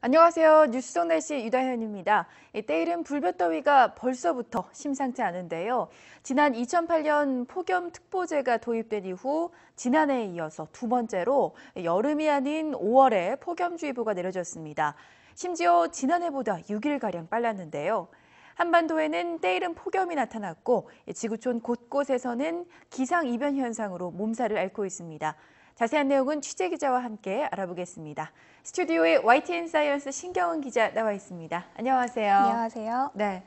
안녕하세요. 뉴스속 날씨 유다현입니다. 때이른 불볕더위가 벌써부터 심상치 않은데요. 지난 2008년 폭염특보제가 도입된 이후 지난해에 이어서 두 번째로 여름이 아닌 5월에 폭염주의보가 내려졌습니다. 심지어 지난해보다 6일가량 빨랐는데요. 한반도에는 때이른 폭염이 나타났고 지구촌 곳곳에서는 기상이변 현상으로 몸살을 앓고 있습니다. 자세한 내용은 취재기자와 함께 알아보겠습니다. 스튜디오에 YTN 사이언스 신경은 기자 나와 있습니다. 안녕하세요. 안녕하세요. 네.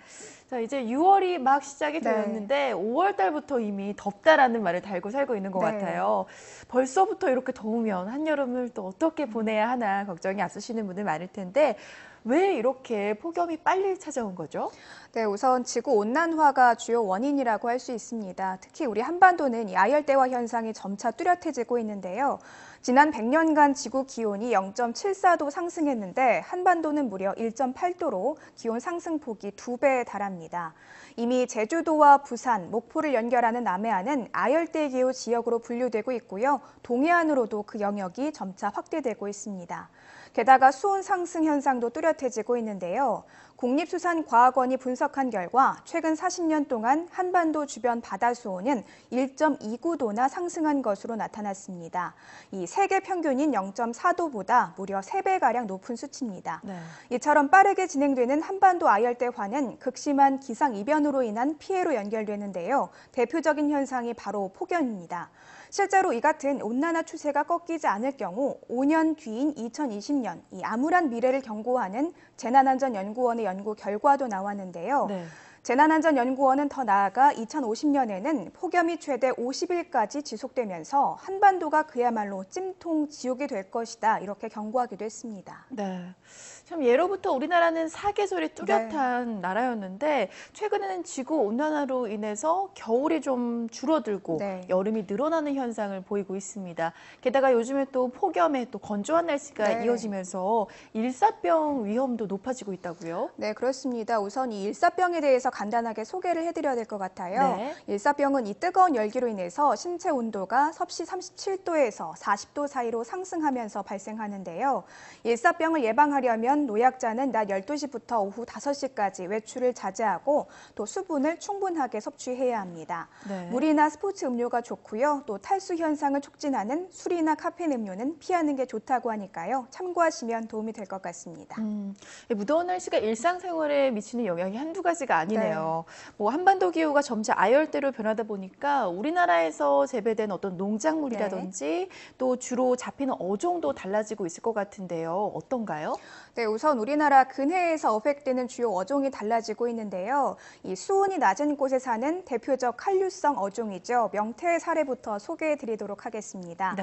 자, 이제 6월이 막 시작이 되었는데 5월 달부터 이미 덥다라는 말을 달고 살고 있는 것 같아요. 벌써부터 이렇게 더우면 한여름을 또 어떻게 보내야 하나 걱정이 앞서시는 분들 많을 텐데 왜 이렇게 폭염이 빨리 찾아온 거죠? 네, 우선 지구 온난화가 주요 원인이라고 할 수 있습니다. 특히 우리 한반도는 이 아열대화 현상이 점차 뚜렷해지고 있는데요. 지난 100년간 지구 기온이 0.74도 상승했는데 한반도는 무려 1.8도로 기온 상승폭이 2배에 달합니다. 이미 제주도와 부산, 목포를 연결하는 남해안은 아열대 기후 지역으로 분류되고 있고요. 동해안으로도 그 영역이 점차 확대되고 있습니다. 게다가 수온 상승 현상도 뚜렷해지고 있는데요. 국립수산과학원이 분석한 결과 최근 40년 동안 한반도 주변 바다 수온은 1.29도나 상승한 것으로 나타났습니다. 이 세계 평균인 0.4도보다 무려 3배가량 높은 수치입니다. 이처럼 빠르게 진행되는 한반도 아열대화는 극심한 기상이변으로 인한 피해로 연결되는데요. 대표적인 현상이 바로 폭염입니다. 실제로 이 같은 온난화 추세가 꺾이지 않을 경우 5년 뒤인 2020년 이 암울한 미래를 경고하는 재난안전연구원의 연구 결과도 나왔는데요. 재난안전연구원은 더 나아가 2050년에는 폭염이 최대 50일까지 지속되면서 한반도가 그야말로 찜통 지옥이 될 것이다 이렇게 경고하기도 했습니다. 네. 참 예로부터 우리나라는 사계절이 뚜렷한 나라였는데 최근에는 지구 온난화로 인해서 겨울이 좀 줄어들고 여름이 늘어나는 현상을 보이고 있습니다. 게다가 요즘에 또 폭염에 또 건조한 날씨가 이어지면서 일사병 위험도 높아지고 있다고요? 네, 그렇습니다. 우선 이 일사병에 대해서 간단하게 소개를 해드려야 될 것 같아요. 일사병은 이 뜨거운 열기로 인해서 신체 온도가 섭씨 37도에서 40도 사이로 상승하면서 발생하는데요. 일사병을 예방하려면 노약자는 낮 12시부터 오후 5시까지 외출을 자제하고 또 수분을 충분하게 섭취해야 합니다. 물이나 스포츠 음료가 좋고요. 또 탈수 현상을 촉진하는 술이나 카페인 음료는 피하는 게 좋다고 하니까요. 참고하시면 도움이 될 것 같습니다. 무더운 날씨가 일상생활에 미치는 영향이 한두 가지가 아니네요. 뭐 한반도 기후가 점차 아열대로 변하다 보니까 우리나라에서 재배된 어떤 농작물이라든지 또 주로 잡히는 어종도 달라지고 있을 것 같은데요. 어떤가요? 네, 우선 우리나라 근해에서 어획되는 주요 어종이 달라지고 있는데요. 이 수온이 낮은 곳에 사는 대표적 한류성 어종이죠. 명태의 사례부터 소개해드리도록 하겠습니다.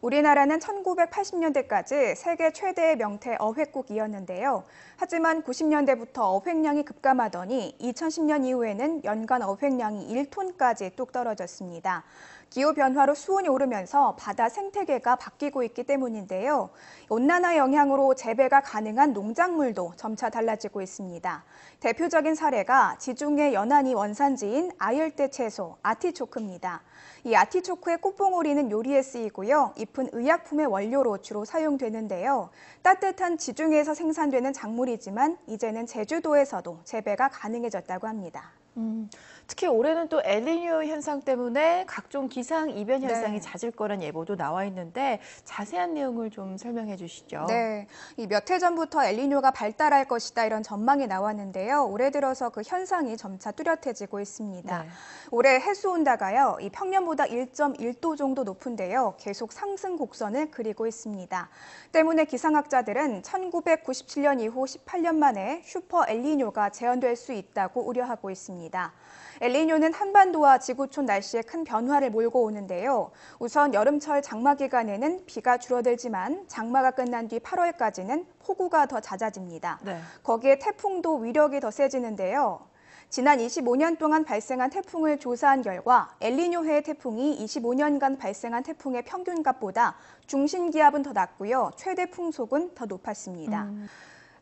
우리나라는 1980년대까지 세계 최대의 명태 어획국이었는데요. 하지만 90년대부터 어획량이 급감하더니 2010년 이후에는 연간 어획량이 1톤까지 뚝 떨어졌습니다. 기후변화로 수온이 오르면서 바다 생태계가 바뀌고 있기 때문인데요. 온난화 영향으로 재배가 가능한 농작물도 점차 달라지고 있습니다. 대표적인 사례가 지중해 연안이 원산지인 아열대 채소 아티초크입니다. 이 아티초크의 꽃봉오리는 요리에 쓰이고요. 잎은 의약품의 원료로 주로 사용되는데요. 따뜻한 지중해에서 생산되는 작물이지만 이제는 제주도에서도 재배가 가능해졌다고 합니다. 특히 올해는 또 엘니뇨 현상 때문에 각종 기상 이변 현상이 잦을 거란 예보도 나와 있는데 자세한 내용을 좀 설명해 주시죠. 네, 이 몇 해 전부터 엘니뇨가 발달할 것이다 이런 전망이 나왔는데요. 올해 들어서 그 현상이 점차 뚜렷해지고 있습니다. 올해 해수 온도가요, 이 평년보다 1.1도 정도 높은데요. 계속 상승 곡선을 그리고 있습니다. 때문에 기상학자들은 1997년 이후 18년 만에 슈퍼 엘니뇨가 재현될 수 있다고 우려하고 있습니다. 엘니뇨는 한반도와 지구촌 날씨에 큰 변화를 몰고 오는데요. 우선 여름철 장마 기간에는 비가 줄어들지만 장마가 끝난 뒤 8월까지는 폭우가 더 잦아집니다. 거기에 태풍도 위력이 더 세지는데요. 지난 25년 동안 발생한 태풍을 조사한 결과 엘니뇨해 태풍이 25년간 발생한 태풍의 평균값보다 중심기압은 더 낮고요. 최대 풍속은 더 높았습니다.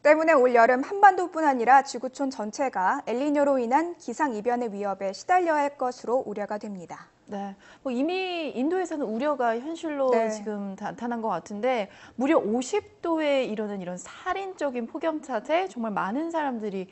때문에 올 여름 한반도뿐 아니라 지구촌 전체가 엘니뇨로 인한 기상이변의 위협에 시달려야 할 것으로 우려가 됩니다. 네, 뭐 이미 인도에서는 우려가 현실로 네. 지금 나타난 것 같은데 무려 50도에 이르는 이런 살인적인 폭염 탓에 정말 많은 사람들이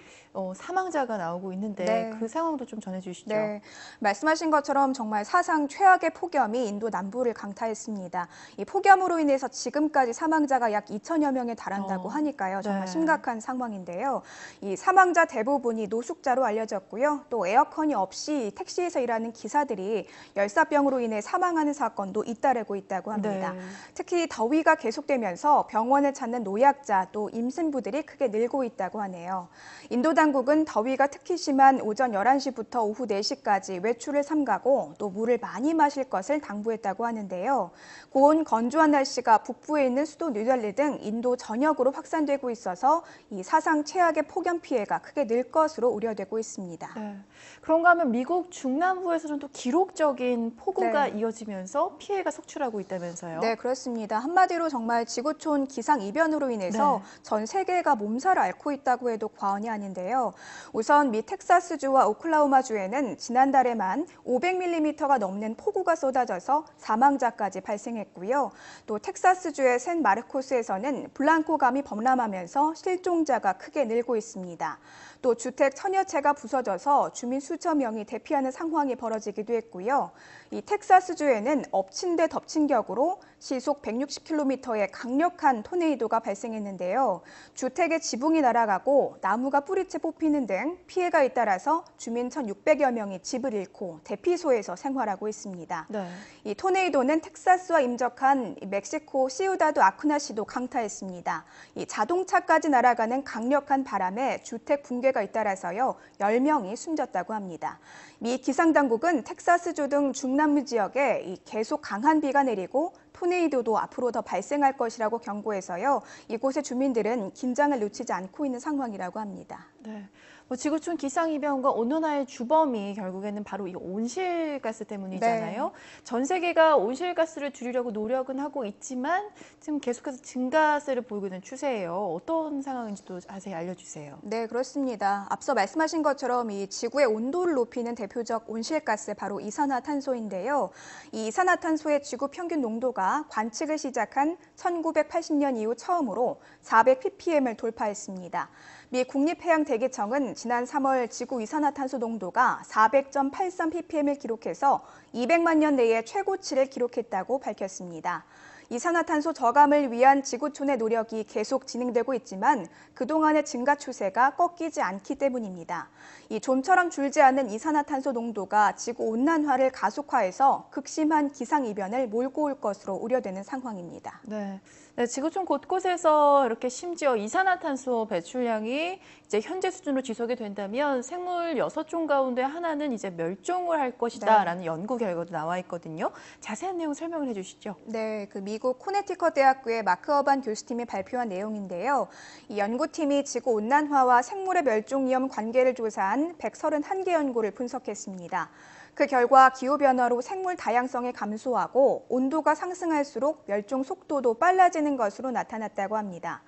사망자가 나오고 있는데 네. 그 상황도 좀 전해주시죠. 네, 말씀하신 것처럼 정말 사상 최악의 폭염이 인도 남부를 강타했습니다. 이 폭염으로 인해서 지금까지 사망자가 약 2천여 명에 달한다고 하니까요. 정말 네. 심각한 상황인데요. 이 사망자 대부분이 노숙자로 알려졌고요. 또 에어컨이 없이 택시에서 일하는 기사들이 열사병으로 인해 사망하는 사건도 잇따르고 있다고 합니다. 네. 특히 더위가 계속되면서 병원을 찾는 노약자 또 임신부들이 크게 늘고 있다고 하네요. 인도 당국은 더위가 특히 심한 오전 11시부터 오후 4시까지 외출을 삼가고 또 물을 많이 마실 것을 당부했다고 하는데요. 고온 건조한 날씨가 북부에 있는 수도 뉴델리 등 인도 전역으로 확산되고 있어서 이 사상 최악의 폭염 피해가 크게 늘 것으로 우려되고 있습니다. 네. 그런가 하면 미국 중남부에서는 또 기록적인 폭우가 네. 이어지면서 피해가 속출하고 있다면서요? 네, 그렇습니다. 한마디로 정말 지구촌 기상이변으로 인해서 전 세계가 몸살을 앓고 있다고 해도 과언이 아닌데요. 우선 미 텍사스주와 오클라호마주에는 지난달에만 500mm가 넘는 폭우가 쏟아져서 사망자까지 발생했고요. 또 텍사스주의 샌 마르코스에서는 블랑코감이 범람하면서 실종자가 크게 늘고 있습니다. 또 주택 천여 채가 부서져서 주민 수천 명이 대피하는 상황이 벌어지기도 했고요. 이 텍사스주에는 엎친 데 덮친 격으로 시속 160km의 강력한 토네이도가 발생했는데요. 주택의 지붕이 날아가고 나무가 뿌리채 뽑히는 등 피해가 잇따라서 주민 1,600여 명이 집을 잃고 대피소에서 생활하고 있습니다. 네. 이 토네이도는 텍사스와 임적한 멕시코 시우다드 아쿠나시도 강타했습니다. 이 자동차까지 날아가는 강력한 바람에 주택 붕괴가 잇따라서요 10명이 숨졌다고 합니다. 미 기상당국은 텍사스주 등 중남부 지역에 계속 강한 비가 내리고 토네이도도 앞으로 더 발생할 것이라고 경고해서요. 이곳의 주민들은 긴장을 놓치지 않고 있는 상황이라고 합니다. 네. 뭐 지구촌 기상이변과 온난화의 주범이 결국에는 바로 이 온실가스 때문이잖아요. 네. 전 세계가 온실가스를 줄이려고 노력은 하고 있지만 지금 계속해서 증가세를 보이고 있는 추세예요. 어떤 상황인지도 자세히 알려주세요. 네, 그렇습니다. 앞서 말씀하신 것처럼 이 지구의 온도를 높이는 대표적 온실가스 바로 이산화탄소인데요. 이 이산화탄소의 지구 평균 농도가 관측을 시작한 1980년 이후 처음으로 400ppm을 돌파했습니다. 미 국립해양대기청은 지난 3월 지구 이산화탄소 농도가 400.83ppm을 기록해서 200만 년 내에 최고치를 기록했다고 밝혔습니다. 이산화탄소 저감을 위한 지구촌의 노력이 계속 진행되고 있지만 그동안의 증가 추세가 꺾이지 않기 때문입니다. 이 좀처럼 줄지 않는 이산화탄소 농도가 지구 온난화를 가속화해서 극심한 기상이변을 몰고 올 것으로 우려되는 상황입니다. 네. 네, 지구촌 곳곳에서 이렇게 심지어 이산화탄소 배출량이 이제 현재 수준으로 지속이 된다면 생물 6종 가운데 하나는 이제 멸종을 할 것이다라는 연구 결과도 나와 있거든요. 자세한 내용 설명을 해주시죠. 네, 그 미국 코네티컷 대학교의 마크 어반 교수팀이 발표한 내용인데요. 이 연구팀이 지구 온난화와 생물의 멸종 위험 관계를 조사한 131개 연구를 분석했습니다. 그 결과 기후변화로 생물 다양성이 감소하고 온도가 상승할수록 멸종 속도도 빨라지는 것으로 나타났다고 합니다.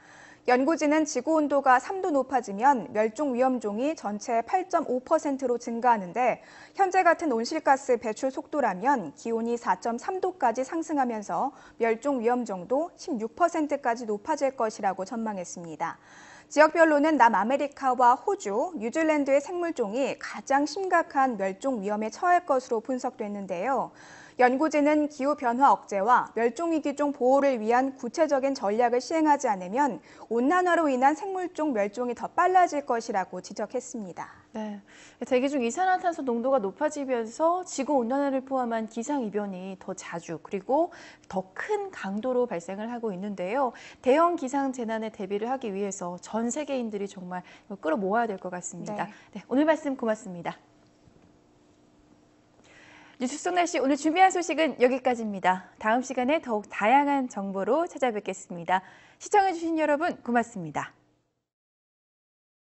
연구진은 지구 온도가 3도 높아지면 멸종 위험종이 전체의 8.5%로 증가하는데 현재 같은 온실가스 배출 속도라면 기온이 4.3도까지 상승하면서 멸종 위험종도 16%까지 높아질 것이라고 전망했습니다. 지역별로는 남아메리카와 호주, 뉴질랜드의 생물종이 가장 심각한 멸종 위험에 처할 것으로 분석됐는데요. 연구진은 기후변화 억제와 멸종위기종 보호를 위한 구체적인 전략을 시행하지 않으면 온난화로 인한 생물종 멸종이 더 빨라질 것이라고 지적했습니다. 네, 대기 중 이산화탄소 농도가 높아지면서 지구온난화를 포함한 기상이변이 더 자주 그리고 더 큰 강도로 발생을 하고 있는데요. 대형 기상재난에 대비를 하기 위해서 전 세계인들이 정말 끌어모아야 될 것 같습니다. 네, 오늘 말씀 고맙습니다. 뉴스 속 날씨 오늘 준비한 소식은 여기까지입니다. 다음 시간에 더욱 다양한 정보로 찾아뵙겠습니다. 시청해주신 여러분 고맙습니다.